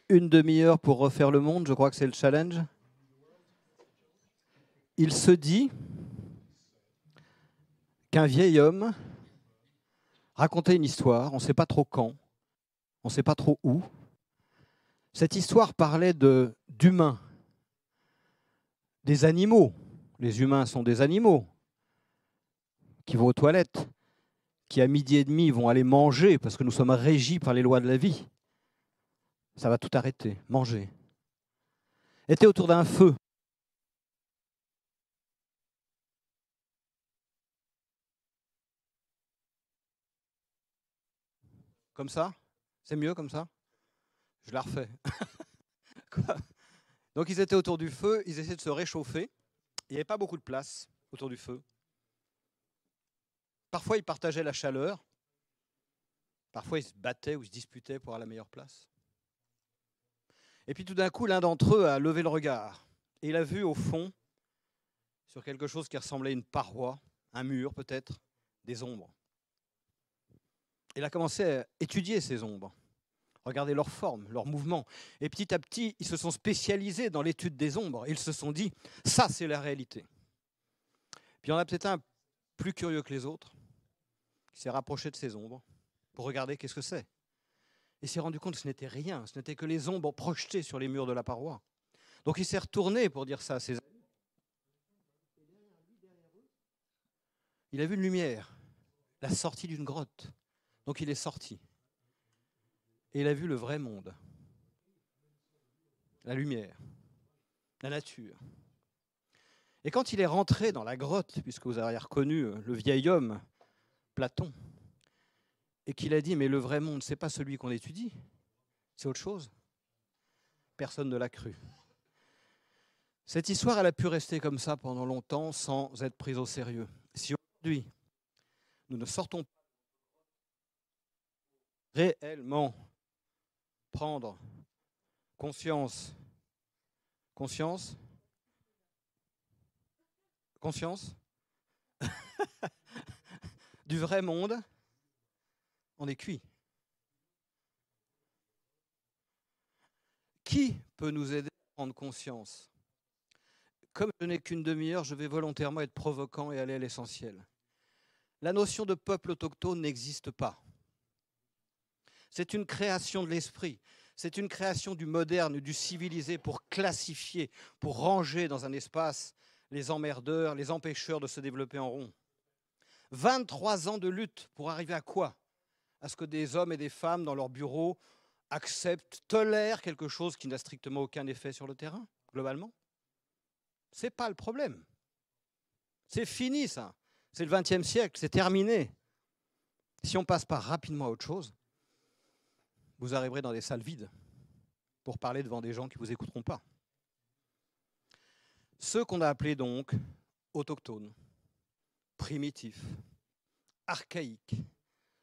une demi-heure pour refaire le monde, je crois que c'est le challenge. Il se dit qu'un vieil homme racontait une histoire, on ne sait pas trop quand, on ne sait pas trop où. Cette histoire parlait d'humains, des animaux. Les humains sont des animaux qui vont aux toilettes, qui à midi et demi vont aller manger parce que nous sommes régis par les lois de la vie. Ça va tout arrêter, manger. Était autour d'un feu. Comme ça? C'est mieux comme ça? Je la refais. Donc ils étaient autour du feu, ils essayaient de se réchauffer. Il n'y avait pas beaucoup de place autour du feu. Parfois ils partageaient la chaleur. Parfois ils se battaient ou se disputaient pour avoir la meilleure place. Et puis tout d'un coup, l'un d'entre eux a levé le regard. Et il a vu au fond, sur quelque chose qui ressemblait à une paroi, un mur peut-être, des ombres. Il a commencé à étudier ces ombres, regarder leur forme, leur mouvement. Et petit à petit, ils se sont spécialisés dans l'étude des ombres. Ils se sont dit, ça c'est la réalité. Puis il y en a peut-être un plus curieux que les autres, qui s'est rapproché de ces ombres pour regarder qu'est-ce que c'est. Il s'est rendu compte que ce n'était rien, ce n'était que les ombres projetées sur les murs de la paroi. Donc il s'est retourné pour dire ça à ses amis. Il a vu une lumière, la sortie d'une grotte. Donc il est sorti. Et il a vu le vrai monde. La lumière, la nature. Et quand il est rentré dans la grotte, puisque vous avez reconnu le vieil homme, Platon, et qu'il a dit, mais le vrai monde, ce n'est pas celui qu'on étudie, c'est autre chose. Personne ne l'a cru. Cette histoire, elle a pu rester comme ça pendant longtemps sans être prise au sérieux. Si aujourd'hui, nous ne sortons pas réellement prendre conscience du vrai monde, on est cuit. Qui peut nous aider à prendre conscience? Comme je n'ai qu'une demi-heure, je vais volontairement être provoquant et aller à l'essentiel. La notion de peuple autochtone n'existe pas. C'est une création de l'esprit. C'est une création du moderne, du civilisé pour classifier, pour ranger dans un espace les emmerdeurs, les empêcheurs de se développer en rond. 23 ans de lutte pour arriver à quoi? À ce que des hommes et des femmes dans leurs bureaux acceptent, tolèrent quelque chose qui n'a strictement aucun effet sur le terrain, globalement. Ce n'est pas le problème. C'est fini, ça. C'est le XXe siècle, c'est terminé. Si on ne passe pas rapidement à autre chose, vous arriverez dans des salles vides pour parler devant des gens qui ne vous écouteront pas. Ceux qu'on a appelés donc autochtones, primitifs, archaïques,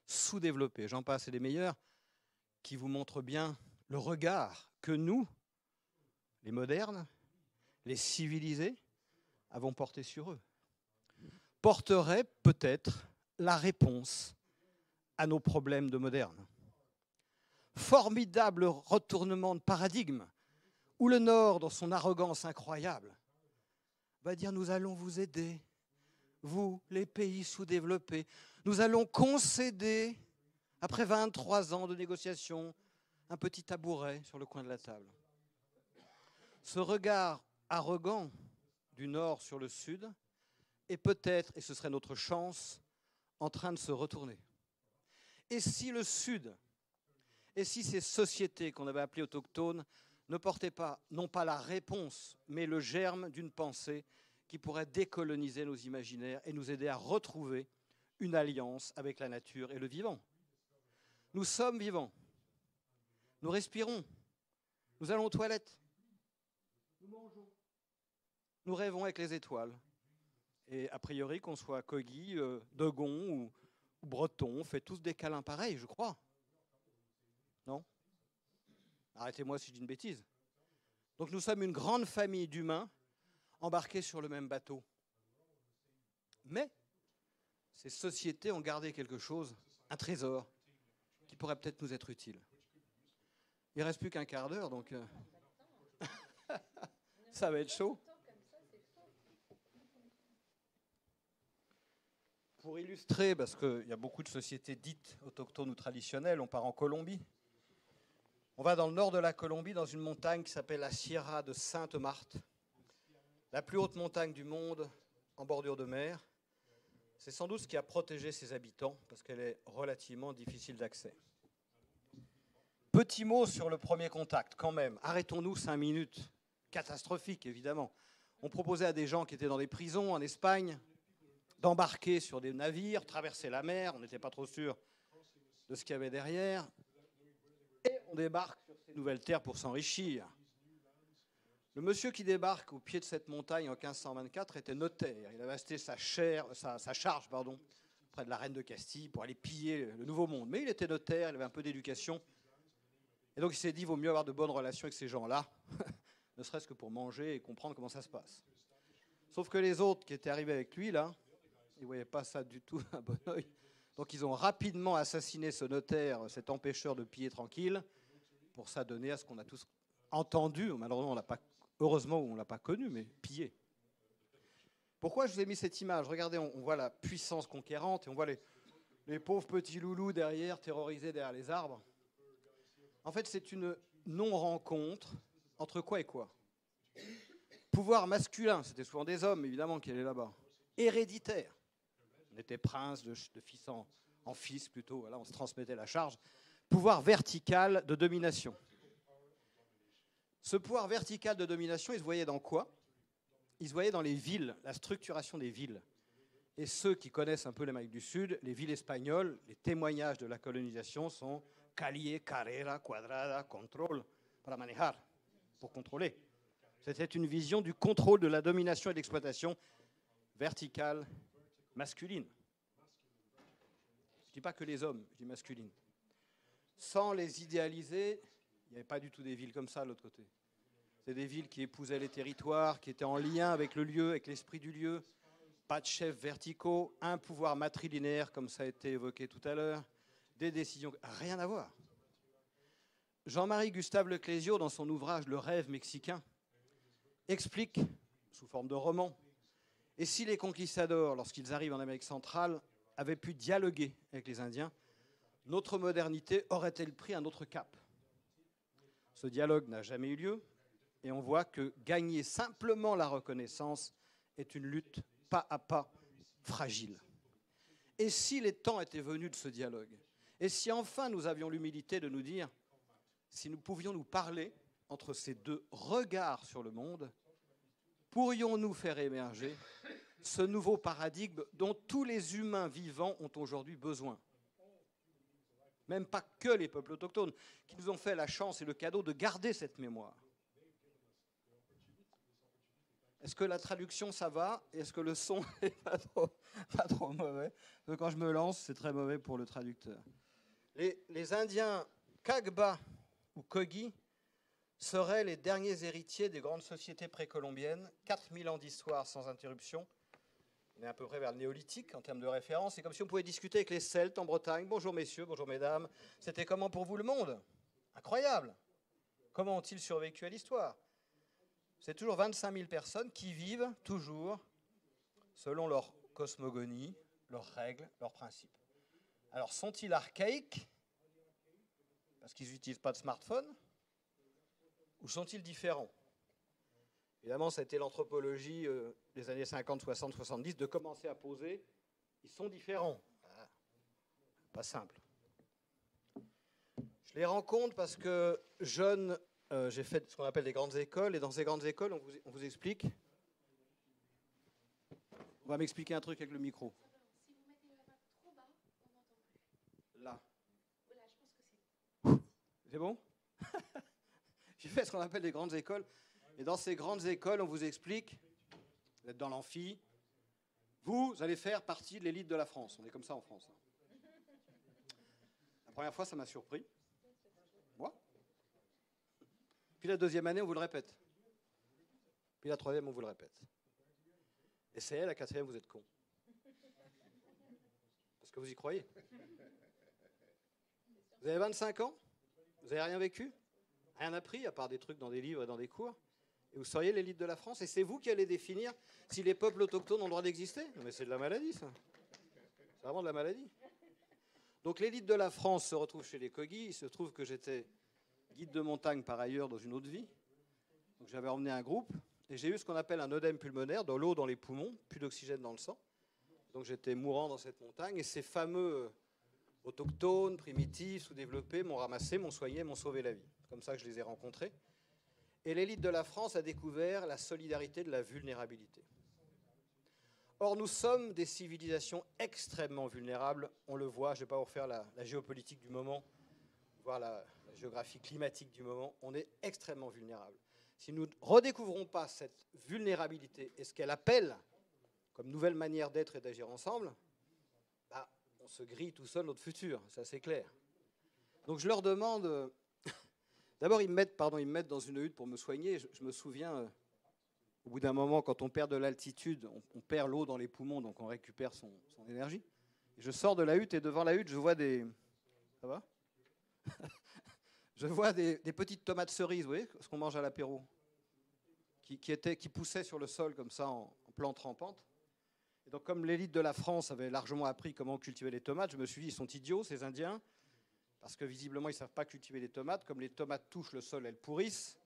sous-développés, j'en passe et des meilleurs, qui vous montrent bien le regard que nous, les modernes, les civilisés, avons porté sur eux, porteraient peut-être la réponse à nos problèmes de modernes. Formidable retournement de paradigme, où le Nord, dans son arrogance incroyable, va dire « nous allons vous aider, vous, les pays sous-développés, nous allons concéder, après 23 ans de négociations, un petit tabouret sur le coin de la table. » Ce regard arrogant du Nord sur le Sud est peut-être, et ce serait notre chance, en train de se retourner. Et si le Sud, et si ces sociétés qu'on avait appelées autochtones ne portaient pas, non pas la réponse, mais le germe d'une pensée qui pourrait décoloniser nos imaginaires et nous aider à retrouver une alliance avec la nature et le vivant. Nous sommes vivants, nous respirons, nous allons aux toilettes, nous mangeons, nous rêvons avec les étoiles. Et a priori, qu'on soit Kogi, Dogon ou Breton, on fait tous des câlins pareils, je crois. Non? Arrêtez-moi si je dis une bêtise. Donc nous sommes une grande famille d'humains embarqués sur le même bateau. Mais ces sociétés ont gardé quelque chose, un trésor, qui pourrait peut-être nous être utile. Il ne reste plus qu'un quart d'heure, donc ça va être chaud. Pour illustrer, parce qu'il y a beaucoup de sociétés dites autochtones ou traditionnelles, on part en Colombie. On va dans le nord de la Colombie, dans une montagne qui s'appelle la Sierra de Sainte-Marthe, la plus haute montagne du monde en bordure de mer. C'est sans doute ce qui a protégé ses habitants, parce qu'elle est relativement difficile d'accès. Petit mot sur le premier contact, quand même. Arrêtons-nous 5 minutes. Catastrophique, évidemment. On proposait à des gens qui étaient dans des prisons en Espagne d'embarquer sur des navires, traverser la mer, on n'était pas trop sûr de ce qu'il y avait derrière, et on débarque sur ces nouvelles terres pour s'enrichir. Le monsieur qui débarque au pied de cette montagne en 1524 était notaire. Il avait acheté sa charge près de la reine de Castille pour aller piller le Nouveau Monde. Mais il était notaire, il avait un peu d'éducation. Et donc il s'est dit, il vaut mieux avoir de bonnes relations avec ces gens-là, ne serait-ce que pour manger et comprendre comment ça se passe. Sauf que les autres qui étaient arrivés avec lui, là, ils ne voyaient pas ça du tout d'un bon oeil. Donc ils ont rapidement assassiné ce notaire, cet empêcheur de piller tranquille, pour s'adonner à ce qu'on a tous entendu. Malheureusement, heureusement, on ne l'a pas connu, mais piller. Pourquoi je vous ai mis cette image? Regardez, on voit la puissance conquérante et on voit les pauvres petits loulous derrière, terrorisés derrière les arbres. En fait, c'est une non-rencontre entre quoi et quoi? Pouvoir masculin, c'était souvent des hommes, évidemment, qui allaient là-bas. Héréditaire. On était prince, de fils en fils plutôt, voilà, on se transmettait la charge. Pouvoir vertical de domination. Ce pouvoir vertical de domination, il se voyait dans quoi? Il se voyait dans les villes, la structuration des villes. Et ceux qui connaissent un peu l'Amérique du Sud, les villes espagnoles, les témoignages de la colonisation sont calle, carrera, cuadrada, control, para manejar, pour contrôler. C'était une vision du contrôle de la domination et de l'exploitation verticale, masculine. Je ne dis pas que les hommes, je dis masculine. Sans les idéaliser, il n'y avait pas du tout des villes comme ça de l'autre côté. C'est des villes qui épousaient les territoires, qui étaient en lien avec le lieu, avec l'esprit du lieu. Pas de chefs verticaux, un pouvoir matrilinéaire, comme ça a été évoqué tout à l'heure, des décisions, rien à voir. Jean-Marie Gustave Leclésio, dans son ouvrage Le rêve mexicain, explique, sous forme de roman, et si les conquistadors, lorsqu'ils arrivent en Amérique centrale, avaient pu dialoguer avec les Indiens, notre modernité aurait-elle pris un autre cap? Ce dialogue n'a jamais eu lieu, et on voit que gagner simplement la reconnaissance est une lutte pas à pas fragile. Et si les temps étaient venus de ce dialogue, et si enfin nous avions l'humilité de nous dire, si nous pouvions nous parler entre ces deux regards sur le monde, pourrions-nous faire émerger ce nouveau paradigme dont tous les humains vivants ont aujourd'hui besoin? Même pas que les peuples autochtones, qui nous ont fait la chance et le cadeau de garder cette mémoire. Est-ce que la traduction, ça va? Est-ce que le son n'est pas trop mauvais? Parce que quand je me lance, c'est très mauvais pour le traducteur. Les Indiens Kagba ou Kogi seraient les derniers héritiers des grandes sociétés précolombiennes, 4000 ans d'histoire sans interruption. On est à peu près vers le néolithique en termes de référence. C'est comme si on pouvait discuter avec les Celtes en Bretagne. Bonjour messieurs, bonjour mesdames. C'était comment pour vous le monde? Incroyable. Comment ont-ils survécu à l'histoire? C'est toujours 25 000 personnes qui vivent toujours selon leur cosmogonie, leurs règles, leurs principes. Alors sont-ils archaïques parce qu'ils n'utilisent pas de smartphone? Ou sont-ils différents? Évidemment, ça a été l'anthropologie des années 50, 60, 70 de commencer à poser. Ils sont différents. Ah, pas simple. Je les rencontre parce que jeune, j'ai fait ce qu'on appelle des grandes écoles. Et dans ces grandes écoles, on vous explique. On va m'expliquer un truc avec le micro. Si vous mettez la main trop bas, on n'entend plus. Là. Voilà, je pense que c'est... C'est bon? J'ai fait ce qu'on appelle des grandes écoles. Et dans ces grandes écoles, on vous explique, vous êtes dans l'amphi, vous allez faire partie de l'élite de la France. On est comme ça en France. La première fois, ça m'a surpris. Moi. Puis la deuxième année, on vous le répète. Puis la troisième, on vous le répète. Essayez, la quatrième, vous êtes con. Parce que vous y croyez. Vous avez 25 ans? Vous n'avez rien vécu? Rien appris, à part des trucs dans des livres et dans des cours. Et vous seriez l'élite de la France, et c'est vous qui allez définir si les peuples autochtones ont le droit d'exister? Non, mais c'est de la maladie, ça. C'est vraiment de la maladie. Donc l'élite de la France se retrouve chez les Kogi. Il se trouve que j'étais guide de montagne par ailleurs dans une autre vie. Donc j'avais emmené un groupe, et j'ai eu ce qu'on appelle un œdème pulmonaire, de l'eau dans les poumons, plus d'oxygène dans le sang. Donc j'étais mourant dans cette montagne, et ces fameux autochtones, primitifs, sous-développés m'ont ramassé, m'ont soigné, m'ont sauvé la vie. C'est comme ça que je les ai rencontrés. Et l'élite de la France a découvert la solidarité de la vulnérabilité. Or, nous sommes des civilisations extrêmement vulnérables. On le voit, je ne vais pas vous refaire la géopolitique du moment, voire la géographie climatique du moment. On est extrêmement vulnérables. Si nous ne redécouvrons pas cette vulnérabilité et ce qu'elle appelle comme nouvelle manière d'être et d'agir ensemble, bah, on se grille tout seul notre futur, ça c'est clair. Donc je leur demande... D'abord, ils me mettent dans une hutte pour me soigner. Je me souviens, au bout d'un moment, quand on perd de l'altitude, on perd l'eau dans les poumons, donc on récupère son énergie. Et je sors de la hutte, et devant la hutte, je vois des... Ça va? Je vois des petites tomates cerises, vous voyez, ce qu'on mange à l'apéro, qui poussaient sur le sol comme ça, en plante rampante. Et donc, comme l'élite de la France avait largement appris comment cultiver les tomates, je me suis dit, ils sont idiots, ces Indiens, parce que visiblement, ils ne savent pas cultiver les tomates. Comme les tomates touchent le sol, elles pourrissent.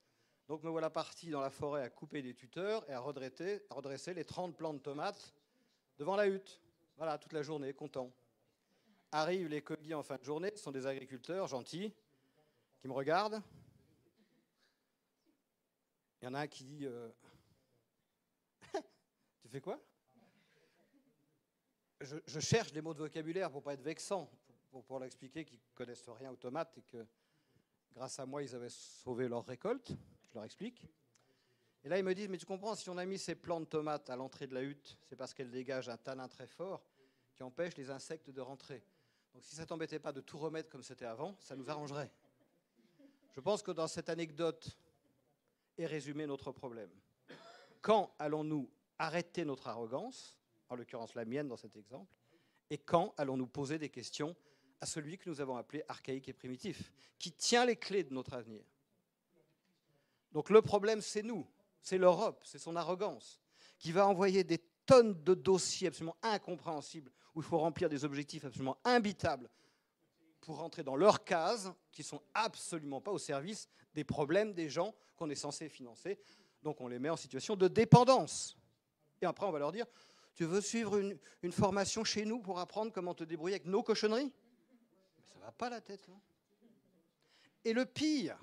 Donc me voilà parti dans la forêt à couper des tuteurs et à redresser les 30 plants de tomates devant la hutte. Voilà, toute la journée, content. Arrivent les Kogi en fin de journée, ce sont des agriculteurs gentils qui me regardent. Il y en a un qui dit Tu fais quoi? Je cherche des mots de vocabulaire pour ne pas être vexant, pour leur expliquer qu'ils ne connaissent rien aux tomates et que grâce à moi, ils avaient sauvé leur récolte. Je leur explique. Et là, ils me disent, mais tu comprends, si on a mis ces plants de tomates à l'entrée de la hutte, c'est parce qu'elles dégagent un tanin très fort qui empêche les insectes de rentrer. Donc si ça ne t'embêtait pas de tout remettre comme c'était avant, ça nous arrangerait. Je pense que dans cette anecdote est résumé notre problème. Quand allons-nous arrêter notre arrogance, en l'occurrence la mienne dans cet exemple, et quand allons-nous poser des questions à celui que nous avons appelé archaïque et primitif, qui tient les clés de notre avenir? Donc le problème, c'est nous, c'est l'Europe, c'est son arrogance, qui va envoyer des tonnes de dossiers absolument incompréhensibles, où il faut remplir des objectifs absolument imbitables pour rentrer dans leurs cases, qui ne sont absolument pas au service des problèmes des gens qu'on est censé financer. Donc on les met en situation de dépendance. Et après, on va leur dire, tu veux suivre une formation chez nous pour apprendre comment te débrouiller avec nos cochonneries? Ça ne va pas la tête, non? Et le pire,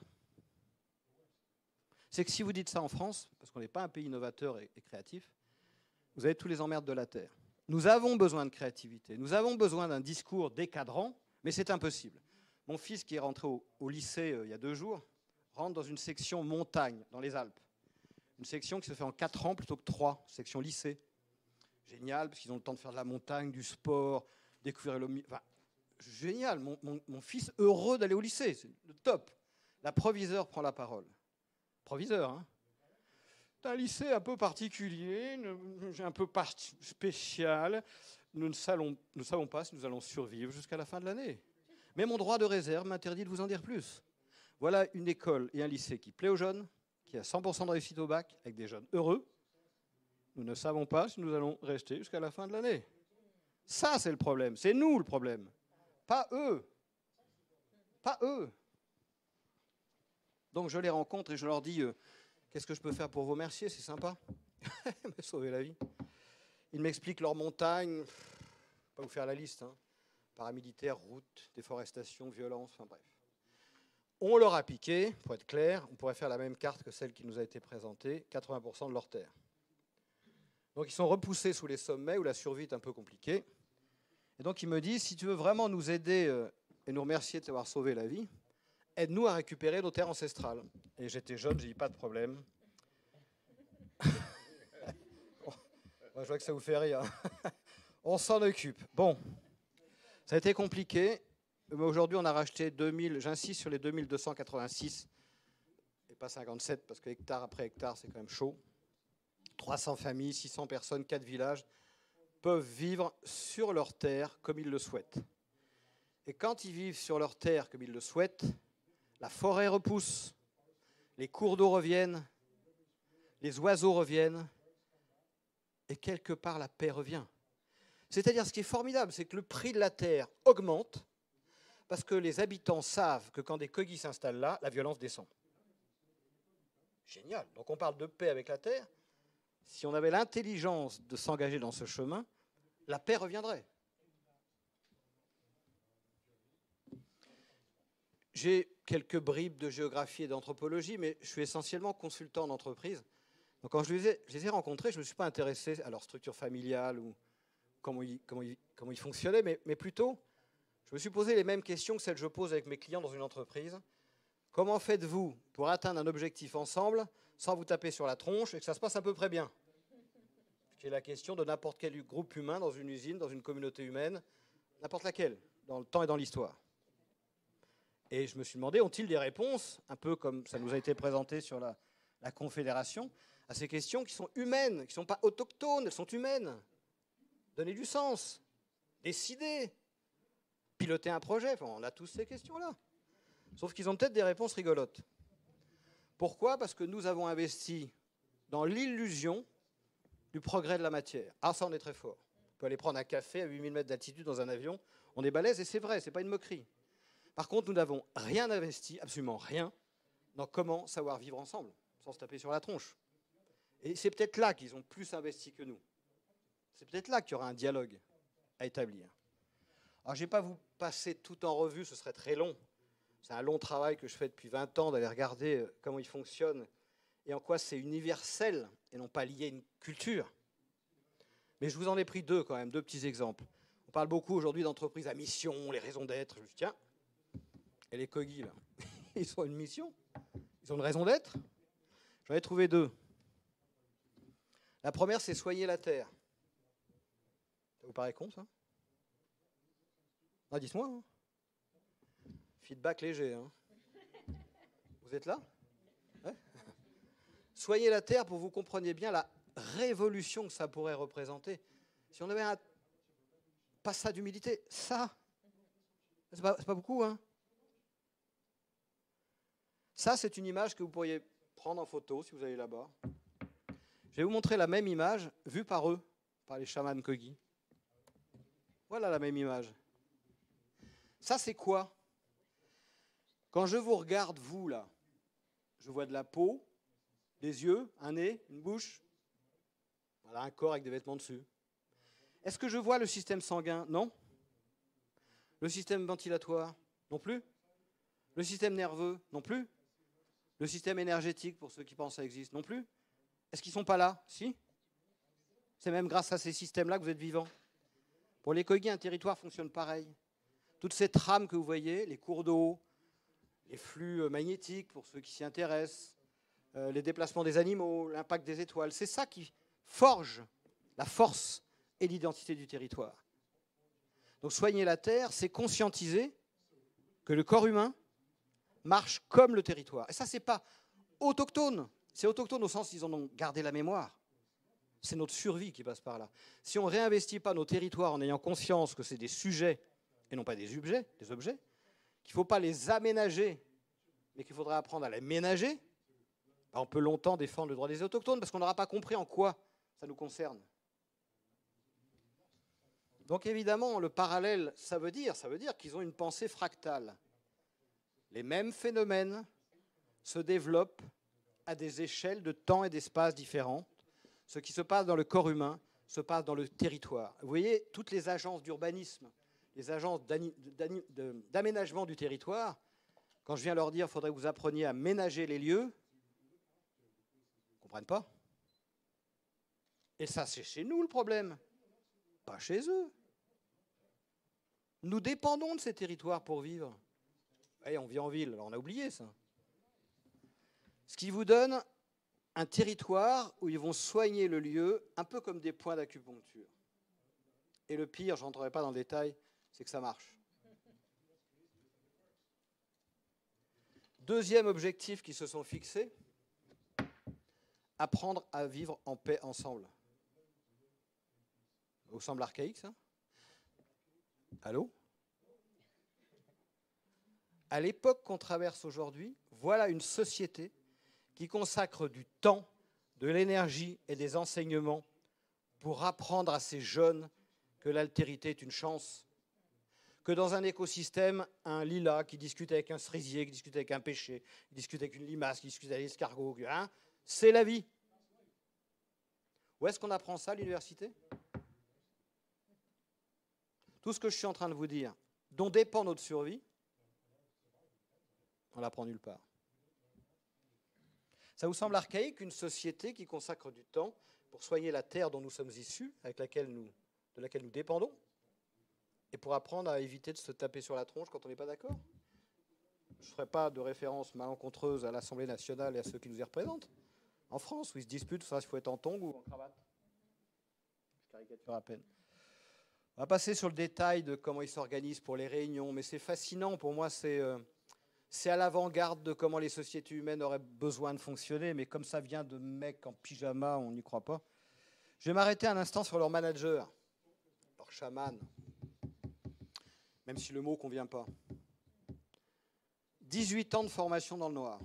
c'est que si vous dites ça en France, parce qu'on n'est pas un pays innovateur et créatif, vous avez tous les emmerdes de la Terre. Nous avons besoin de créativité, nous avons besoin d'un discours décadrant, mais c'est impossible. Mon fils, qui est rentré au lycée il y a 2 jours, rentre dans une section montagne, dans les Alpes. Une section qui se fait en 4 ans plutôt que 3, section lycée. Génial, parce qu'ils ont le temps de faire de la montagne, du sport, découvrir le... Enfin, génial, mon fils heureux d'aller au lycée, c'est le top. La proviseure prend la parole. Proviseur, hein. C'est un lycée un peu particulier, un peu spécial. Nous ne savons pas si nous allons survivre jusqu'à la fin de l'année. Mais mon droit de réserve m'interdit de vous en dire plus. Voilà une école et un lycée qui plaît aux jeunes, qui a 100% de réussite au bac, avec des jeunes heureux. Nous ne savons pas si nous allons rester jusqu'à la fin de l'année. Ça, c'est le problème. C'est nous le problème. Pas eux. Pas eux. Donc je les rencontre et je leur dis qu'est-ce que je peux faire pour vous remercier, c'est sympa. Ils m'ont sauvé la vie. Ils m'expliquent leur montagne. Je ne vais pas vous faire la liste. Hein. Paramilitaires, routes, déforestation, violence, enfin bref. On leur a piqué, pour être clair, on pourrait faire la même carte que celle qui nous a été présentée, 80% de leurs terres. Donc ils sont repoussés sous les sommets où la survie est un peu compliquée. Et donc ils me disent, si tu veux vraiment nous aider et nous remercier de t'avoir sauvé la vie, aide-nous à récupérer nos terres ancestrales. Et j'étais jeune, j'ai dit pas de problème. Je vois que ça vous fait rire. On s'en occupe. Bon, ça a été compliqué. Mais aujourd'hui, on a racheté 2000, j'insiste sur les 2286, et pas 57, parce que hectare après hectare, c'est quand même chaud. 300 familles, 600 personnes, 4 villages peuvent vivre sur leur terre comme ils le souhaitent. Et quand ils vivent sur leur terre comme ils le souhaitent, la forêt repousse, les cours d'eau reviennent, les oiseaux reviennent, et quelque part la paix revient. C'est-à-dire, ce qui est formidable, c'est que le prix de la terre augmente, parce que les habitants savent que quand des Kogis s'installent là, la violence descend. Génial. Donc on parle de paix avec la terre. Si on avait l'intelligence de s'engager dans ce chemin, la paix reviendrait. J'ai quelques bribes de géographie et d'anthropologie, mais je suis essentiellement consultant d'entreprise. Donc quand je les ai rencontrés, je ne me suis pas intéressé à leur structure familiale ou comment ils fonctionnaient, mais plutôt, je me suis posé les mêmes questions que celles que je pose avec mes clients dans une entreprise. Comment faites-vous pour atteindre un objectif ensemble sans vous taper sur la tronche et que ça se passe à peu près bien? C'est la question de n'importe quel groupe humain dans une usine, dans une communauté humaine, n'importe laquelle, dans le temps et dans l'histoire. Et je me suis demandé, ont-ils des réponses, un peu comme ça nous a été présenté sur la Confédération, à ces questions qui sont humaines, qui ne sont pas autochtones, elles sont humaines. Donner du sens, décider, piloter un projet, enfin, on a tous ces questions-là. Sauf qu'ils ont peut-être des réponses rigolotes. Pourquoi? Parce que nous avons investi dans l'illusion du progrès de la matière. Ah, ça, on est très fort. On peut aller prendre un café à 8000 mètres d'altitude dans un avion, on est balèze, et c'est vrai, ce n'est pas une moquerie. Par contre, nous n'avons rien investi, absolument rien, dans comment savoir vivre ensemble, sans se taper sur la tronche. Et c'est peut-être là qu'ils ont plus investi que nous. C'est peut-être là qu'il y aura un dialogue à établir. Alors, je ne vais pas vous passer tout en revue, ce serait très long. C'est un long travail que je fais depuis 20 ans, d'aller regarder comment il fonctionne et en quoi c'est universel et non pas lié à une culture. Mais je vous en ai pris deux quand même, deux petits exemples. On parle beaucoup aujourd'hui d'entreprises à mission, les raisons d'être. Je dis, tiens, et les Kogis, là, ils ont une mission, ils ont une raison d'être. J'en ai trouvé deux. La première, c'est soigner la terre. Ça vous paraît con, ça? Ah, dites-moi. Hein. Feedback léger. Hein. Vous êtes là? Ouais. Soigner la terre pour que vous compreniez bien la révolution que ça pourrait représenter. Si on avait pas ça d'humilité, ça, c'est pas beaucoup. Hein. Ça, c'est une image que vous pourriez prendre en photo si vous allez là-bas. Je vais vous montrer la même image vue par eux, par les chamans Kogis. Voilà la même image. Ça, c'est quoi? Quand je vous regarde, vous, là, je vois de la peau, des yeux, un nez, une bouche, voilà, un corps avec des vêtements dessus. Est-ce que je vois le système sanguin? Non. Le système ventilatoire? Non plus. Le système nerveux? Non plus. Le système énergétique, pour ceux qui pensent que ça existe? Non plus. Est-ce qu'ils ne sont pas là? Si. C'est même grâce à ces systèmes-là que vous êtes vivants. Pour les Kogis, un territoire fonctionne pareil. Toutes ces trames que vous voyez, les cours d'eau, les flux magnétiques, pour ceux qui s'y intéressent, les déplacements des animaux, l'impact des étoiles, c'est ça qui forge la force et l'identité du territoire. Donc soigner la terre, c'est conscientiser que le corps humain marche comme le territoire. Et ça, ce n'est pas autochtone. C'est autochtone au sens qu'ils en ont gardé la mémoire. C'est notre survie qui passe par là. Si on ne réinvestit pas nos territoires en ayant conscience que c'est des sujets et non pas des objets, qu'il ne faut pas les aménager, mais qu'il faudra apprendre à les ménager, on peut longtemps défendre le droit des autochtones parce qu'on n'aura pas compris en quoi ça nous concerne. Donc évidemment, le parallèle, ça veut dire qu'ils ont une pensée fractale. Les mêmes phénomènes se développent à des échelles de temps et d'espace différentes. Ce qui se passe dans le corps humain se passe dans le territoire. Vous voyez, toutes les agences d'urbanisme, les agences d'aménagement du territoire, quand je viens leur dire qu'il faudrait que vous appreniez à ménager les lieux, ils ne comprennent pas. Et ça, c'est chez nous le problème, pas chez eux. Nous dépendons de ces territoires pour vivre. Et on vit en ville, alors on a oublié ça. Ce qui vous donne un territoire où ils vont soigner le lieu, un peu comme des points d'acupuncture. Et le pire, je ne rentrerai pas dans le détail, c'est que ça marche. Deuxième objectif qu'ils se sont fixés, apprendre à vivre en paix ensemble. Ça vous semble archaïque, ça? Allô? À l'époque qu'on traverse aujourd'hui, voilà une société qui consacre du temps, de l'énergie et des enseignements pour apprendre à ces jeunes que l'altérité est une chance, que dans un écosystème, un lilas qui discute avec un cerisier, qui discute avec un pêcher, qui discute avec une limace, qui discute avec un escargot, hein, c'est la vie. Où est-ce qu'on apprend ça à l'université? Tout ce que je suis en train de vous dire, dont dépend notre survie, on l'apprend nulle part. Ça vous semble archaïque, une société qui consacre du temps pour soigner la terre dont nous sommes issus, de laquelle nous dépendons, et pour apprendre à éviter de se taper sur la tronche quand on n'est pas d'accord? Je ne ferai pas de référence malencontreuse à l'Assemblée nationale et à ceux qui nous y représentent. En France, où ils se disputent, s'il faut être en tongs ou en cravate. Je caricature à peine. On va passer sur le détail de comment ils s'organisent pour les réunions, mais c'est fascinant. Pour moi, c'est à l'avant-garde de comment les sociétés humaines auraient besoin de fonctionner, mais comme ça vient de mecs en pyjama, on n'y croit pas. Je vais m'arrêter un instant sur leur manager, leur chaman, même si le mot ne convient pas. 18 ans de formation dans le noir.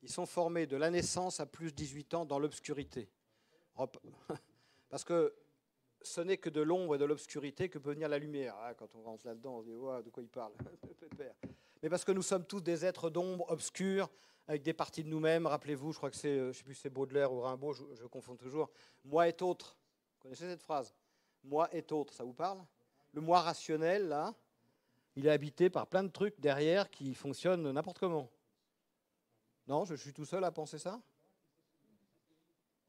Ils sont formés de la naissance à plus de 18 ans dans l'obscurité. Parce que ce n'est que de l'ombre et de l'obscurité que peut venir la lumière. Quand on rentre là-dedans, on se dit oh, de quoi il parle. Mais parce que nous sommes tous des êtres d'ombre obscurs, avec des parties de nous-mêmes. Rappelez-vous, je crois que c'est, je sais plus si c'est Baudelaire ou Rimbaud, je confonds toujours. Moi est autre. Vous connaissez cette phrase? Moi est autre, ça vous parle? Le moi rationnel, là, il est habité par plein de trucs derrière qui fonctionnent n'importe comment. Non, je suis tout seul à penser ça?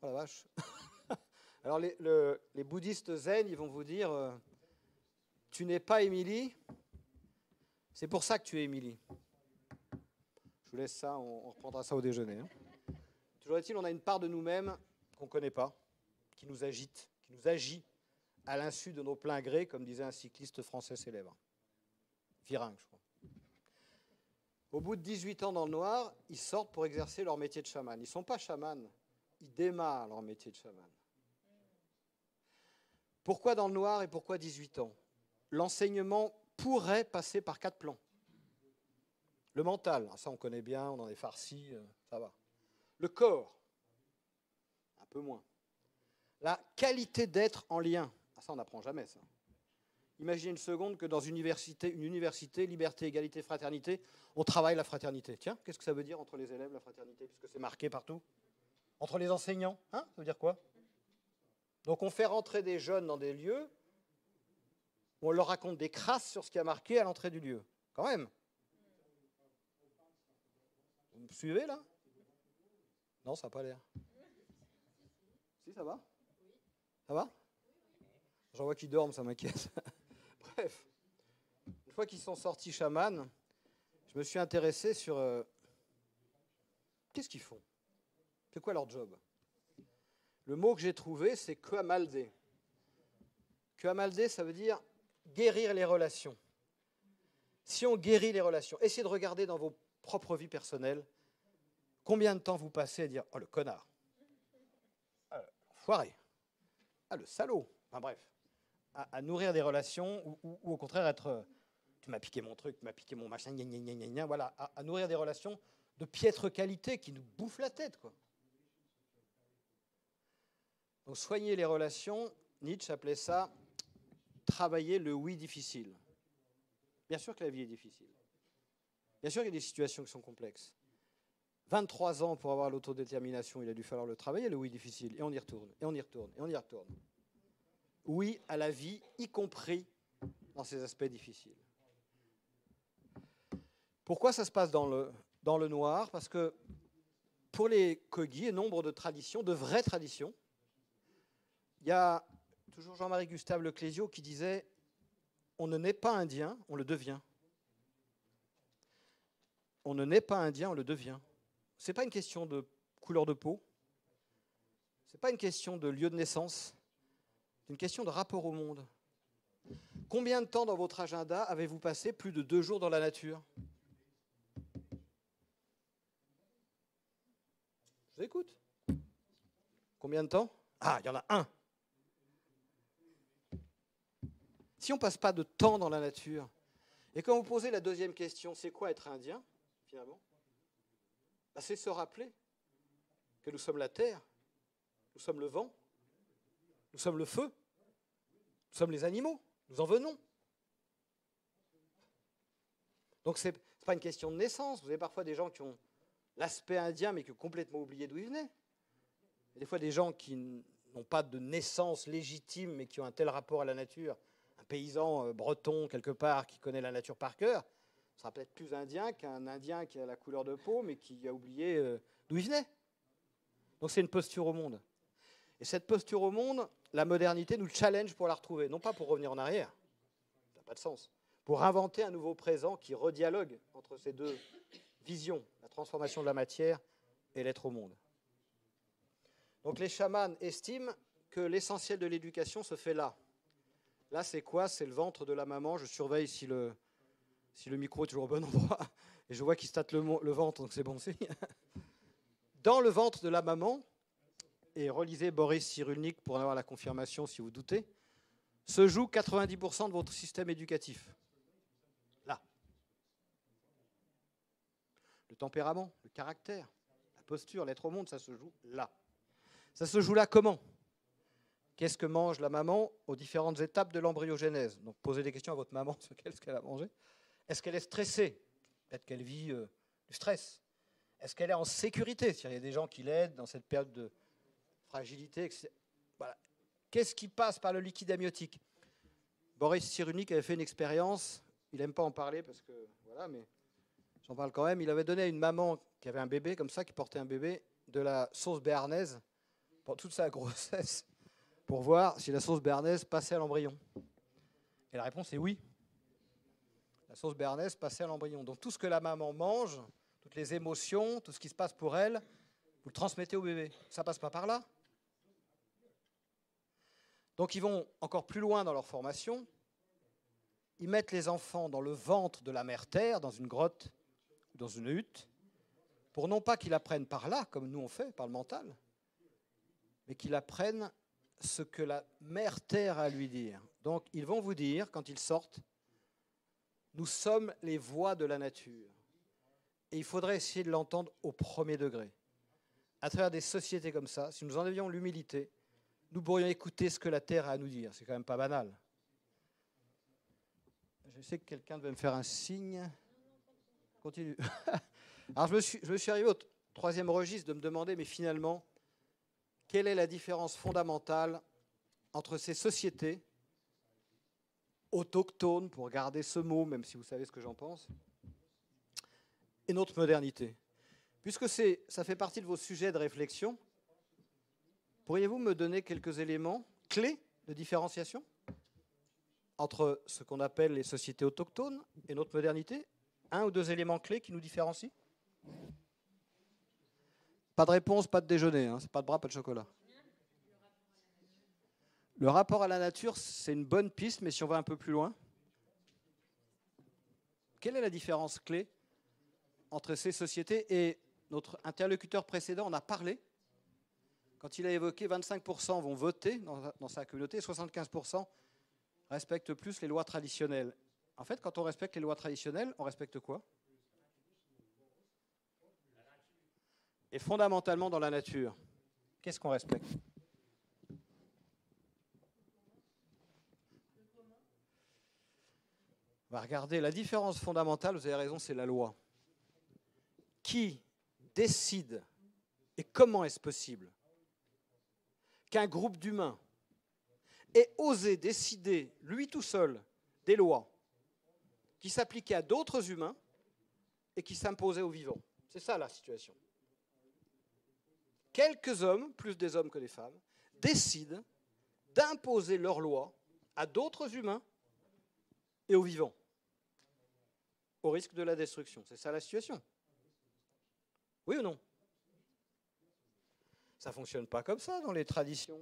Oh la vache. Alors les bouddhistes zen, ils vont vous dire tu n'es pas Émilie, c'est pour ça que tu es Émilie. Je vous laisse ça, on reprendra ça au déjeuner. Hein. Toujours est-il, on a une part de nous-mêmes qu'on ne connaît pas, qui nous agite, qui nous agit à l'insu de nos pleins grés, comme disait un cycliste français célèbre. Viringue, je crois. Au bout de 18 ans dans le noir, ils sortent pour exercer leur métier de chaman. Ils ne sont pas chamans, ils démarrent leur métier de chaman. Pourquoi dans le noir et pourquoi 18 ans? L'enseignement pourrait passer par 4 plans. Le mental, ça on connaît bien, on en est farci, ça va. Le corps, un peu moins. La qualité d'être en lien, ça on n'apprend jamais ça. Imaginez une seconde que dans une université, liberté, égalité, fraternité, on travaille la fraternité. Tiens, qu'est-ce que ça veut dire entre les élèves, la fraternité, puisque c'est marqué partout? Entre les enseignants, hein, ça veut dire quoi? Donc on fait rentrer des jeunes dans des lieux où on leur raconte des crasses sur ce qui a marqué à l'entrée du lieu. Quand même. Vous me suivez là? Non, ça n'a pas l'air. Si, ça va? Ça va? J'en vois qui dorment, ça m'inquiète. Bref, une fois qu'ils sont sortis chamans, je me suis intéressé sur qu'est-ce qu'ils font? C'est quoi leur job? Le mot que j'ai trouvé, c'est Kuamalde. Kuamalde, ça veut dire guérir les relations. Si on guérit les relations, essayez de regarder dans vos propres vies personnelles combien de temps vous passez à dire « Oh, le connard !»« Ah, l'enfoiré !»« Ah, le salaud !» Enfin bref, à nourrir des relations ou au contraire être « Tu m'as piqué mon truc, tu m'as piqué mon machin, gna gna gna gna gna. » Voilà, à nourrir des relations de piètre qualité qui nous bouffent la tête, quoi. Donc soigner les relations, Nietzsche appelait ça travailler le oui difficile. Bien sûr que la vie est difficile. Bien sûr qu'il y a des situations qui sont complexes. 23 ans pour avoir l'autodétermination, il a dû falloir le travailler, le oui difficile. Et on y retourne, et on y retourne, et on y retourne. Oui à la vie, y compris dans ses aspects difficiles. Pourquoi ça se passe dans le noir? Parce que pour les Kogi, et nombre de traditions, de vraies traditions, il y a toujours Jean-Marie Gustave Leclésio qui disait « On ne naît pas indien, on le devient. » On ne naît pas indien, on le devient. Ce n'est pas une question de couleur de peau, ce n'est pas une question de lieu de naissance, c'est une question de rapport au monde. Combien de temps dans votre agenda avez-vous passé plus de 2 jours dans la nature? Je vous écoute. Combien de temps? Ah, il y en a un. Si on ne passe pas de temps dans la nature, et quand vous posez la deuxième question, c'est quoi être indien, finalement? C'est se rappeler que nous sommes la terre, nous sommes le vent, nous sommes le feu, nous sommes les animaux, nous en venons. Donc ce n'est pas une question de naissance. Vous avez parfois des gens qui ont l'aspect indien mais qui ont complètement oublié d'où ils venaient. Il y a des fois des gens qui n'ont pas de naissance légitime mais qui ont un tel rapport à la nature. Un paysan breton quelque part qui connaît la nature par cœur sera peut-être plus indien qu'un indien qui a la couleur de peau mais qui a oublié d'où il venait. Donc c'est une posture au monde. Et cette posture au monde, la modernité nous challenge pour la retrouver. Non pas pour revenir en arrière, ça n'a pas de sens. Pour inventer un nouveau présent qui redialogue entre ces deux visions, la transformation de la matière et l'être au monde. Donc les chamans estiment que l'essentiel de l'éducation se fait là. Là, c'est quoi? C'est le ventre de la maman. Je surveille si le micro est toujours au bon endroit. Et je vois qu'il se tâte le ventre, donc c'est bon signe. Dans le ventre de la maman, et relisez Boris Cyrulnik pour en avoir la confirmation si vous doutez, se joue 90% de votre système éducatif. Là. Le tempérament, le caractère, la posture, l'être au monde, ça se joue là. Ça se joue là comment? Qu'est-ce que mange la maman aux différentes étapes de l'embryogénèse? Donc posez des questions à votre maman sur ce qu'elle a mangé. Est-ce qu'elle est stressée? Peut-être qu'elle vit du stress. Est-ce qu'elle est en sécurité? Il y a des gens qui l'aident dans cette période de fragilité, etc. Voilà. Qu'est-ce qui passe par le liquide amniotique? Boris Cyrulnik avait fait une expérience, il n'aime pas en parler parce que, voilà, mais j'en parle quand même. Il avait donné à une maman qui avait un bébé comme ça, qui portait un bébé, de la sauce béarnaise pour toute sa grossesse, pour voir si la sauce béarnaise passait à l'embryon. Et la réponse est oui. La sauce béarnaise passait à l'embryon. Donc tout ce que la maman mange, toutes les émotions, tout ce qui se passe pour elle, vous le transmettez au bébé. Ça ne passe pas par là. Donc ils vont encore plus loin dans leur formation. Ils mettent les enfants dans le ventre de la mère terre, dans une grotte ou dans une hutte, pour non pas qu'ils apprennent par là, comme nous on fait, par le mental, mais qu'ils apprennent ce que la mère terre a à lui dire. Donc ils vont vous dire, quand ils sortent, nous sommes les voix de la nature. Et il faudrait essayer de l'entendre au premier degré. À travers des sociétés comme ça, si nous en avions l'humilité, nous pourrions écouter ce que la terre a à nous dire. C'est quand même pas banal. Je sais que quelqu'un devait me faire un signe. Continue. Alors je me suis arrivé au troisième registre de me demander, mais finalement, quelle est la différence fondamentale entre ces sociétés autochtones, pour garder ce mot, même si vous savez ce que j'en pense, et notre modernité? Puisque ça fait partie de vos sujets de réflexion, pourriez-vous me donner quelques éléments clés de différenciation entre ce qu'on appelle les sociétés autochtones et notre modernité? Un ou deux éléments clés qui nous différencient? Pas de réponse, pas de déjeuner, hein, c'est pas de bras, pas de chocolat. Le rapport à la nature, c'est une bonne piste, mais si on va un peu plus loin, quelle est la différence clé entre ces sociétés? Et notre interlocuteur précédent en a parlé, quand il a évoqué 25% vont voter dans sa communauté, 75% respectent plus les lois traditionnelles. En fait, quand on respecte les lois traditionnelles, on respecte quoi? Et fondamentalement dans la nature, qu'est-ce qu'on respecte? On va regarder la différence fondamentale, vous avez raison, c'est la loi. Qui décide et comment est-ce possible qu'un groupe d'humains ait osé décider, lui tout seul, des lois qui s'appliquaient à d'autres humains et qui s'imposaient aux vivants? C'est ça la situation. Quelques hommes, plus des hommes que des femmes, décident d'imposer leurs lois à d'autres humains et aux vivants, au risque de la destruction. C'est ça la situation. Oui ou non? Ça ne fonctionne pas comme ça dans les traditions.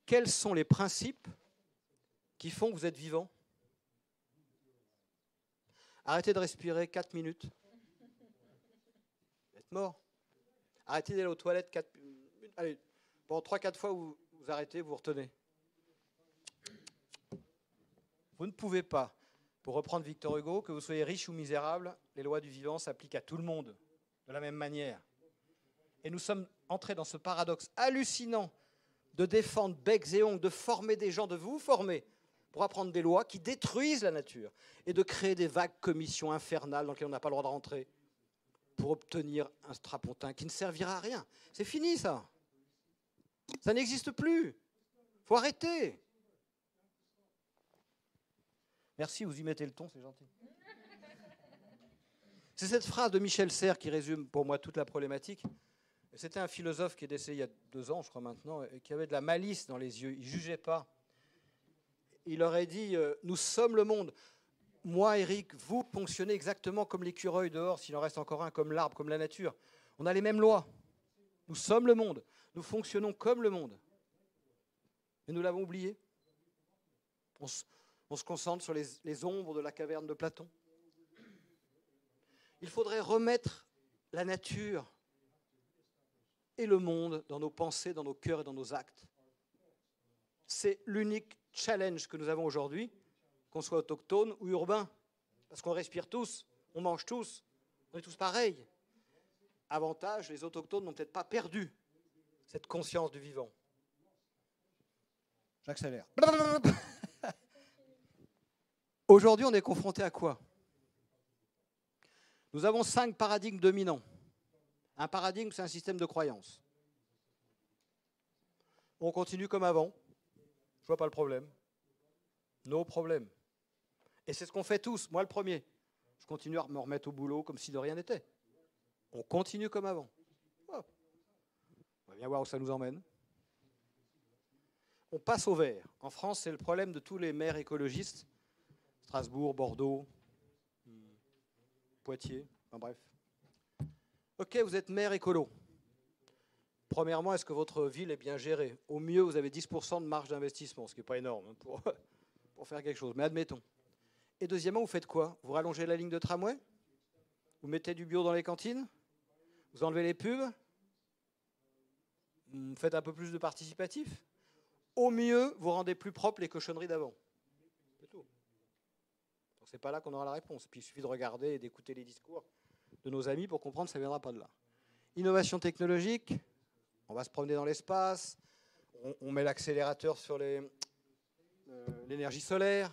Quels sont les principes qui font que vous êtes vivant? Arrêtez de respirer 4 minutes. Vous êtes mort. Arrêtez d'aller aux toilettes 4 minutes. Allez, pendant 3-4 fois, vous arrêtez, vous retenez. Vous ne pouvez pas. Pour reprendre Victor Hugo, que vous soyez riche ou misérable, les lois du vivant s'appliquent à tout le monde de la même manière. Et nous sommes entrés dans ce paradoxe hallucinant de défendre becs et ongles, de former des gens, de vous former pour apprendre des lois qui détruisent la nature et de créer des vagues commissions infernales dans lesquelles on n'a pas le droit de rentrer pour obtenir un strapontin qui ne servira à rien. C'est fini ça. Ça n'existe plus. Il faut arrêter. Merci, vous y mettez le ton, c'est gentil. C'est cette phrase de Michel Serres qui résume pour moi toute la problématique. C'était un philosophe qui est décédé il y a 2 ans, je crois maintenant, et qui avait de la malice dans les yeux. Il ne jugeait pas. Il aurait dit « Nous sommes le monde. Moi, Eric, vous fonctionnez exactement comme l'écureuil dehors, s'il en reste encore un, comme l'arbre, comme la nature. On a les mêmes lois. Nous sommes le monde. Nous fonctionnons comme le monde. Et nous l'avons oublié. On se concentre sur les ombres de la caverne de Platon. Il faudrait remettre la nature et le monde dans nos pensées, dans nos cœurs et dans nos actes. C'est l'unique challenge que nous avons aujourd'hui, qu'on soit autochtone ou urbain, parce qu'on respire tous, on mange tous, on est tous pareils. Avantage, les autochtones n'ont peut-être pas perdu cette conscience du vivant. J'accélère. Aujourd'hui, on est confronté à quoi? Nous avons 5 paradigmes dominants. Un paradigme, c'est un système de croyance. On continue comme avant. Je ne vois pas le problème. No problème. Et c'est ce qu'on fait tous. Moi, le premier. Je continue à me remettre au boulot comme si de rien n'était. On continue comme avant. Oh. On va bien voir où ça nous emmène. On passe au vert. En France, c'est le problème de tous les maires écologistes. Strasbourg, Bordeaux, Poitiers, enfin bref. Ok, vous êtes maire écolo. Premièrement, est-ce que votre ville est bien gérée? Au mieux, vous avez 10% de marge d'investissement, ce qui n'est pas énorme pour faire quelque chose, mais admettons. Et deuxièmement, vous faites quoi? Vous rallongez la ligne de tramway? Vous mettez du bio dans les cantines? Vous enlevez les pubs? Vous faites un peu plus de participatif? Au mieux, vous rendez plus propres les cochonneries d'avant. C'est tout. Donc c'est pas là qu'on aura la réponse. Puis il suffit de regarder et d'écouter les discours de nos amis pour comprendre que ça ne viendra pas de là. Innovation technologique, on va se promener dans l'espace, on met l'accélérateur sur l'énergie solaire,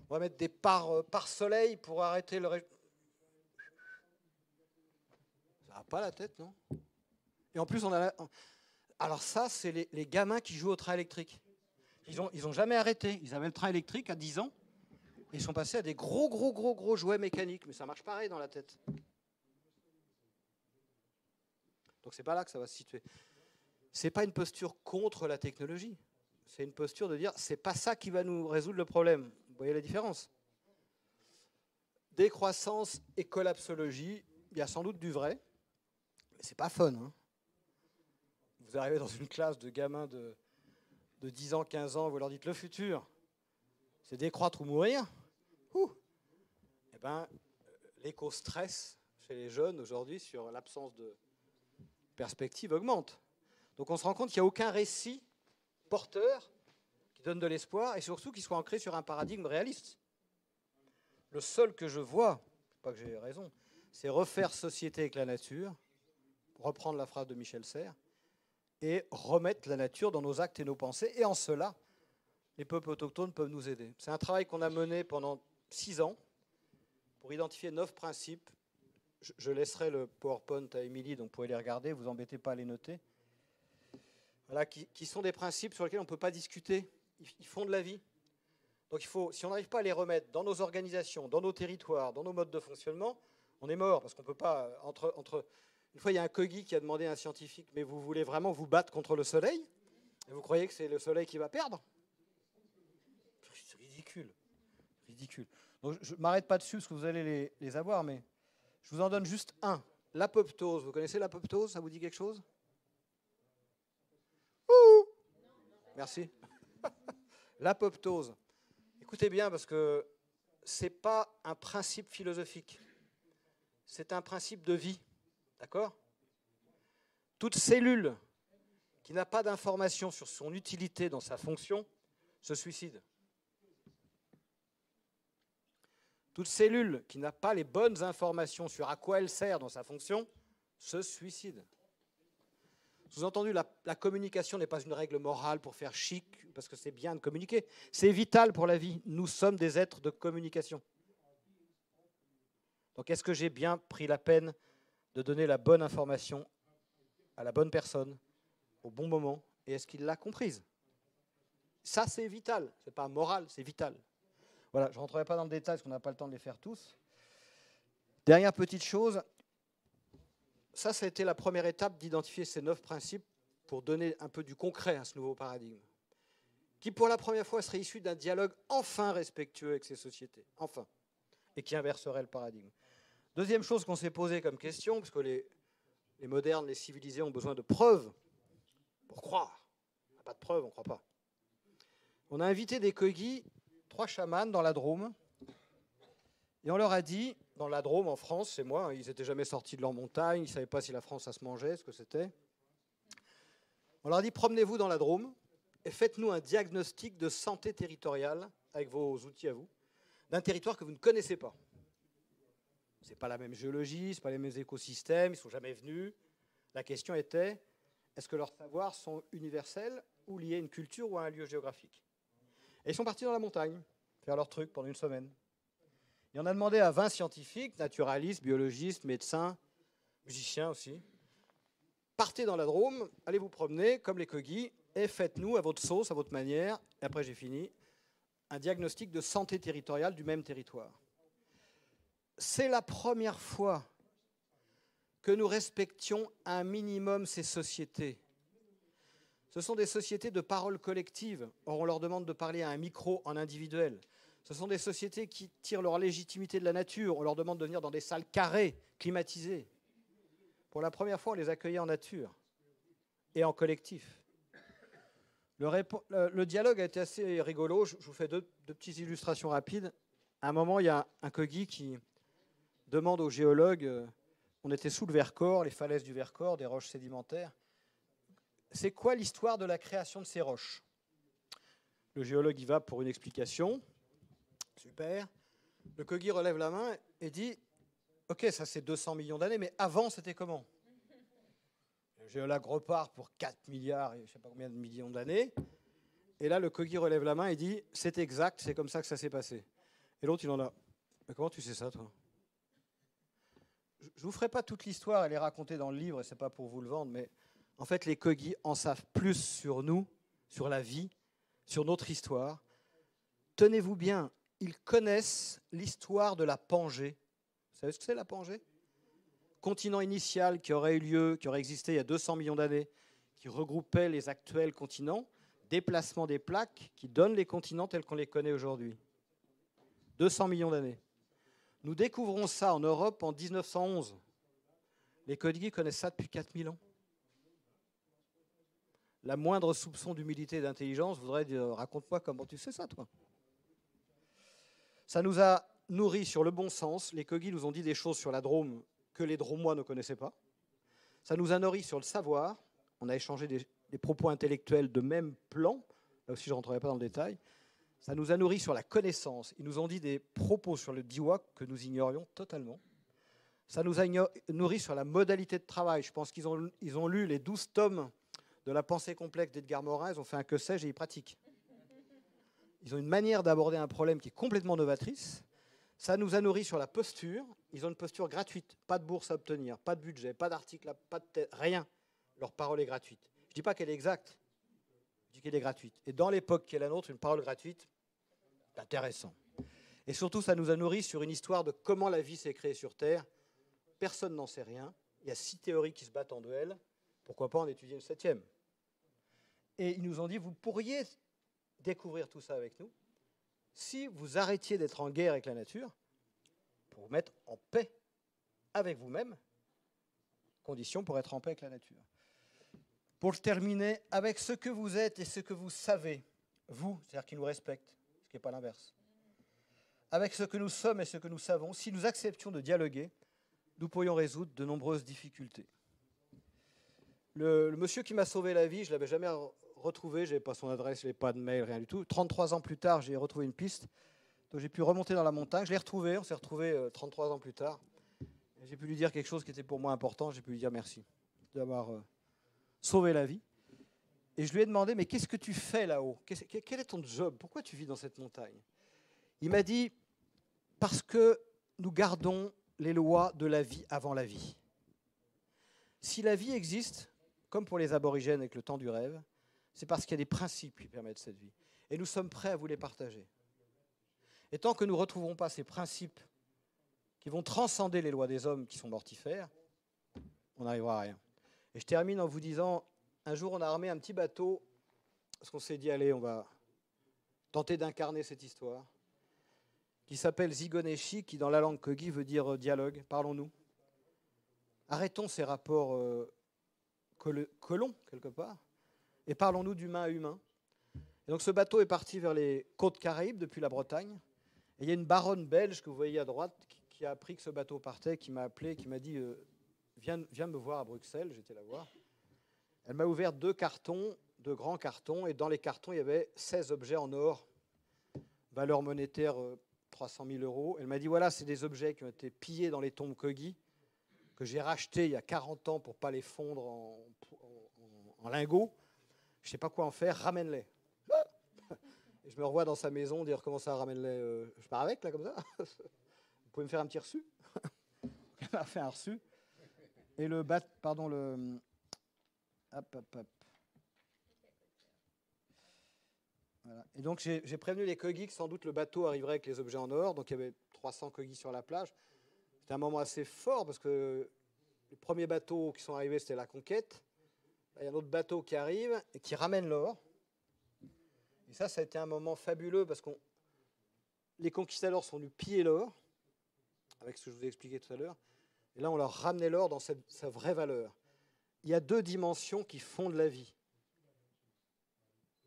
on va mettre des par soleil pour arrêter le... Ça va pas la tête, non? Et en plus, on a... Alors ça, c'est les gamins qui jouent au train électrique. Ils ont jamais arrêté. Ils avaient le train électrique à 10 ans. Et ils sont passés à des gros jouets mécaniques. Mais ça marche pareil dans la tête. Donc c'est pas là que ça va se situer. C'est pas une posture contre la technologie. C'est une posture de dire, c'est pas ça qui va nous résoudre le problème. Vous voyez la différence? Décroissance et collapsologie, il y a sans doute du vrai. Mais c'est pas fun, hein. Vous arrivez dans une classe de gamins de 10 ans, 15 ans, vous leur dites le futur, c'est décroître ou mourir. Eh ben, l'éco-stress chez les jeunes aujourd'hui sur l'absence de perspective augmente. Donc on se rend compte qu'il n'y a aucun récit porteur qui donne de l'espoir et surtout qui soit ancré sur un paradigme réaliste. Le seul que je vois, pas que j'ai raison, c'est refaire société avec la nature, pour reprendre la phrase de Michel Serres, et remettre la nature dans nos actes et nos pensées. Et en cela, les peuples autochtones peuvent nous aider. C'est un travail qu'on a mené pendant 6 ans pour identifier 9 principes. Je laisserai le PowerPoint à Émilie, donc vous pouvez les regarder, vous embêtez pas à les noter. Voilà, qui sont des principes sur lesquels on ne peut pas discuter. Ils font de la vie. Donc il faut, si on n'arrive pas à les remettre dans nos organisations, dans nos territoires, dans nos modes de fonctionnement, on est mort, parce qu'on ne peut pas... Une fois, il y a un Kogi qui a demandé à un scientifique, mais vous voulez vraiment vous battre contre le soleil? Et vous croyez que c'est le soleil qui va perdre? C'est ridicule. Ridicule. Donc, je ne m'arrête pas dessus, parce que vous allez les avoir, mais je vous en donne juste un. L'apoptose. Vous connaissez l'apoptose? Ça vous dit quelque chose? Ouh! Merci. L'apoptose. Écoutez bien, parce que ce n'est pas un principe philosophique. C'est un principe de vie. D'accord? Toute cellule qui n'a pas d'information sur son utilité dans sa fonction se suicide. Toute cellule qui n'a pas les bonnes informations sur à quoi elle sert dans sa fonction se suicide. Sous-entendu, la communication n'est pas une règle morale pour faire chic, parce que c'est bien de communiquer. C'est vital pour la vie. Nous sommes des êtres de communication. Donc, est-ce que j'ai bien pris la peine de donner la bonne information à la bonne personne, au bon moment, et est-ce qu'il l'a comprise? Ça, c'est vital. Ce n'est pas moral, c'est vital. Voilà, je ne rentrerai pas dans le détail, parce qu'on n'a pas le temps de les faire tous. Dernière petite chose. Ça a été la première étape d'identifier ces 9 principes pour donner un peu du concret à ce nouveau paradigme, qui pour la première fois serait issu d'un dialogue enfin respectueux avec ces sociétés, enfin, et qui inverserait le paradigme. Deuxième chose qu'on s'est posée comme question, parce que les modernes, les civilisés ont besoin de preuves pour croire. On n'a pas de preuves, on ne croit pas. On a invité des Kogi, 3 chamans dans la Drôme, et on leur a dit, dans la Drôme, en France, c'est moi, ils n'étaient jamais sortis de leur montagne, ils ne savaient pas si la France, ça se mangeait, ce que c'était. On leur a dit, promenez-vous dans la Drôme et faites-nous un diagnostic de santé territoriale, avec vos outils à vous, d'un territoire que vous ne connaissez pas. Ce n'est pas la même géologie, ce n'est pas les mêmes écosystèmes, ils ne sont jamais venus. La question était, est-ce que leurs savoirs sont universels ou liés à une culture ou à un lieu géographique? Et ils sont partis dans la montagne, faire leur truc pendant une semaine. Et on a demandé à 20 scientifiques, naturalistes, biologistes, médecins, musiciens aussi, partez dans la Drôme, allez vous promener comme les Kogi et faites-nous à votre sauce, à votre manière, et après j'ai fini, un diagnostic de santé territoriale du même territoire. C'est la première fois que nous respections un minimum ces sociétés. Ce sont des sociétés de parole collective. Or, on leur demande de parler à un micro en individuel. Ce sont des sociétés qui tirent leur légitimité de la nature. On leur demande de venir dans des salles carrées, climatisées. Pour la première fois, on les accueillait en nature et en collectif. Le dialogue a été assez rigolo. Je vous fais deux petites illustrations rapides. À un moment, il y a un Kogi qui demande aux géologues, on était sous le Vercors, les falaises du Vercors, des roches sédimentaires, c'est quoi l'histoire de la création de ces roches? Le géologue y va pour une explication. Super. Le Kogi relève la main et dit, ok, ça c'est 200 millions d'années, mais avant c'était comment? Le géologue repart pour 4 milliards et je ne sais pas combien de millions d'années. Et là, le Kogi relève la main et dit, c'est exact, c'est comme ça que ça s'est passé. Et l'autre, il en a, mais comment tu sais ça, toi? Je ne vous ferai pas toute l'histoire, elle est racontée dans le livre et ce n'est pas pour vous le vendre, mais en fait, les Kogi en savent plus sur nous, sur la vie, sur notre histoire. Tenez-vous bien, ils connaissent l'histoire de la Pangée. Vous savez ce que c'est la Pangée? Continent initial qui aurait eu lieu, qui aurait existé il y a 200 millions d'années, qui regroupait les actuels continents, déplacement des plaques qui donnent les continents tels qu'on les connaît aujourd'hui. 200 millions d'années. Nous découvrons ça en Europe en 1911. Les Kogi connaissent ça depuis 4000 ans. La moindre soupçon d'humilité et d'intelligence voudrait dire, raconte-moi comment tu sais ça, toi. Ça nous a nourris sur le bon sens. Les Kogi nous ont dit des choses sur la Drôme que les Dromois ne connaissaient pas. Ça nous a nourris sur le savoir. On a échangé des propos intellectuels de même plan. Là aussi, je ne rentrerai pas dans le détail. Ça nous a nourris sur la connaissance. Ils nous ont dit des propos sur le diwa que nous ignorions totalement. Ça nous a nourris sur la modalité de travail. Je pense qu'ils ont lu les 12 tomes de la pensée complexe d'Edgar Morin. Ils ont fait un que sais-je et ils pratiquent. Ils ont une manière d'aborder un problème qui est complètement novatrice. Ça nous a nourris sur la posture. Ils ont une posture gratuite. Pas de bourse à obtenir, pas de budget, pas d'article, pas de tête, rien. Leur parole est gratuite. Je ne dis pas qu'elle est exacte. Je dis qu'elle est gratuite. Et dans l'époque qui est la nôtre, une parole gratuite, c'est intéressant. Et surtout, ça nous a nourris sur une histoire de comment la vie s'est créée sur Terre. Personne n'en sait rien. Il y a 6 théories qui se battent en duel. Pourquoi pas en étudier une 7e? Et ils nous ont dit, vous pourriez découvrir tout ça avec nous si vous arrêtiez d'être en guerre avec la nature pour vous mettre en paix avec vous-même, condition pour être en paix avec la nature. Pour terminer, avec ce que vous êtes et ce que vous savez, vous, c'est-à-dire qui nous respectent, ce qui n'est pas l'inverse, avec ce que nous sommes et ce que nous savons, si nous acceptions de dialoguer, nous pourrions résoudre de nombreuses difficultés. Le monsieur qui m'a sauvé la vie, je ne l'avais jamais retrouvé, je n'avais pas son adresse, je n'avais pas de mail, rien du tout. 33 ans plus tard, j'ai retrouvé une piste. Donc j'ai pu remonter dans la montagne. Je l'ai retrouvé. On s'est retrouvé 33 ans plus tard. Et j'ai pu lui dire quelque chose qui était pour moi important. J'ai pu lui dire merci d'avoir sauvé la vie. Et je lui ai demandé, mais qu'est-ce que tu fais là-haut? Quel est ton job? Pourquoi tu vis dans cette montagne? Il m'a dit, parce que nous gardons les lois de la vie avant la vie. Si la vie existe, comme pour les aborigènes avec le temps du rêve, c'est parce qu'il y a des principes qui permettent cette vie. Et nous sommes prêts à vous les partager. Et tant que nous ne retrouverons pas ces principes qui vont transcender les lois des hommes qui sont mortifères, on n'arrivera à rien. Et je termine en vous disant, un jour on a armé un petit bateau, parce qu'on s'est dit, allez, on va tenter d'incarner cette histoire, qui s'appelle Zigoneshi, qui dans la langue Kogi veut dire dialogue, parlons-nous. Arrêtons ces rapports colons, quelque part, et parlons-nous d'humain à humain. Et donc ce bateau est parti vers les côtes Caraïbes, depuis la Bretagne. Et il y a une baronne belge que vous voyez à droite qui a appris que ce bateau partait, qui m'a appelé, qui m'a dit viens me voir à Bruxelles, j'étais la voir. Elle m'a ouvert 2 cartons, 2 grands cartons, et dans les cartons, il y avait 16 objets en or, valeur monétaire 300 000 €. Elle m'a dit, voilà, c'est des objets qui ont été pillés dans les tombes Kogi, que j'ai rachetés il y a 40 ans pour ne pas les fondre en lingots. Je ne sais pas quoi en faire, ramène-les. Et je me revois dans sa maison dire, comment ça, ramène-les? Je pars avec, là, comme ça. Vous pouvez me faire un petit reçu? Elle m'a fait un reçu. Et le Hop. Voilà. Et donc j'ai prévenu les Kogi que sans doute le bateau arriverait avec les objets en or. Donc il y avait 300 Kogi sur la plage. C'était un moment assez fort parce que les premiers bateaux qui sont arrivés, c'était la conquête. Là, il y a un autre bateau qui arrive et qui ramène l'or. Et ça a été un moment fabuleux parce que les conquistadors sont venus piller l'or, avec ce que je vous ai expliqué tout à l'heure. Et là, on leur ramenait l'or dans sa vraie valeur. Il y a 2 dimensions qui fondent la vie.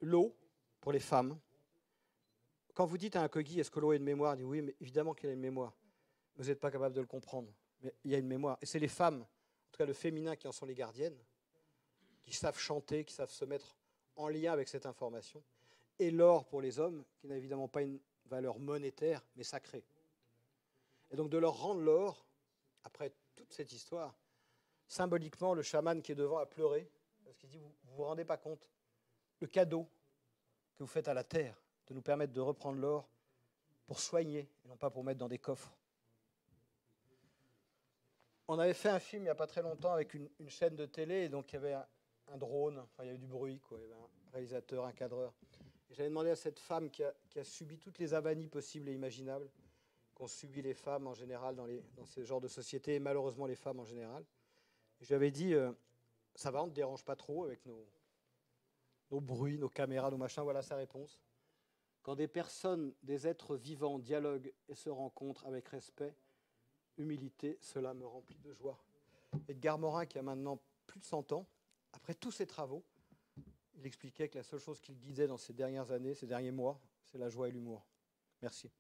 L'eau, pour les femmes. Quand vous dites à un Kogi, est-ce que l'eau a une mémoire? Il dit oui, mais évidemment qu'elle a une mémoire. Vous n'êtes pas capable de le comprendre. Mais il y a une mémoire. Et c'est les femmes, en tout cas le féminin, qui en sont les gardiennes, qui savent chanter, qui savent se mettre en lien avec cette information. Et l'or pour les hommes, qui n'a évidemment pas une valeur monétaire, mais sacrée. Et donc de leur rendre l'or, après toute cette histoire, symboliquement, le chaman qui est devant a pleuré, parce qu'il dit, vous ne vous rendez pas compte, le cadeau que vous faites à la terre, de nous permettre de reprendre l'or pour soigner, et non pas pour mettre dans des coffres. On avait fait un film il n'y a pas très longtemps avec une chaîne de télé, et donc il y avait un drone, enfin il y avait du bruit, quoi. Il y avait un réalisateur, un cadreur. Et j'avais demandé à cette femme qui a subi toutes les avanies possibles et imaginables qu'ont subi les femmes en général dans ce genre de société, et malheureusement les femmes en général. Et je lui avais dit, ça va, on ne te dérange pas trop avec nos bruits, nos caméras, nos machins. Voilà sa réponse. Quand des personnes, des êtres vivants dialoguent et se rencontrent avec respect, humilité, cela me remplit de joie. Edgar Morin, qui a maintenant plus de 100 ans, après tous ses travaux, il expliquait que la seule chose qui le guidait dans ces dernières années, ces derniers mois, c'est la joie et l'humour. Merci.